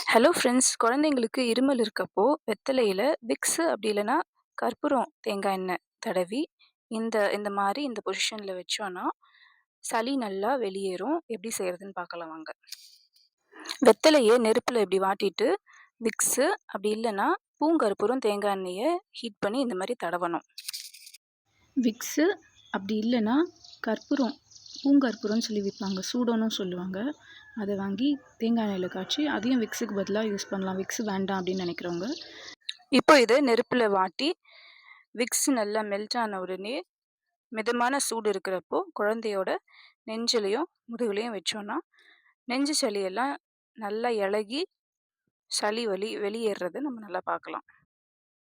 Hello friends, குழந்தைங்களுக்கு இருமல் இருக்கப்போ, வெத்தலையில விக்ஸு அப்படி இல்லன்னா, கற்பூரம் தேங்காய் எண்ணெய் தடவி, இந்த மாரி இந்த பொசிஷன்ல வச்சோன்னா, சளி நல்லா வெளியேறும். எப்படி செய்றதுன்னு பார்க்கலாம் வாங்க. வெத்தலைய நெருப்புல இப்படி வாட்டிட்டு, விக்ஸு அப்படி இல்லன்னா, பூங்கற்பூரம் தேங்காய் எண்ணெய ஹீட் பண்ணி இந்த மாரி தடவணும். விக்ஸு அப்படி இல்லன்னா, கற்பூரம் பூங்கற்பூரம்னு சொல்லி விப்பாங்க. சூடோன்னும் சொல்லுவாங்க. அத வாங்கி தேங்காய் எண்ணெயில காய்ச்சி, அதையும் விக்ஸுக்கு பதிலா யூஸ் பண்ணலாம். விக்ஸ் வேண்டாம் அப்படின்னு நினைக்கிறவங்க. இப்போ இத நெருப்புல வாட்டி, விக்ஸ் நல்லா மெல்ட் ஆன உடனே, மிதமான சூடு இருக்கிறப்போ, குழந்தையோட நெஞ்சிலயும், முதுகுலயும் வச்சோன்னா, நெஞ்சு சளியெல்லாம் நல்லா இளகி, சளி வெளியேறத நம்ம நல்லா பார்க்கலாம்.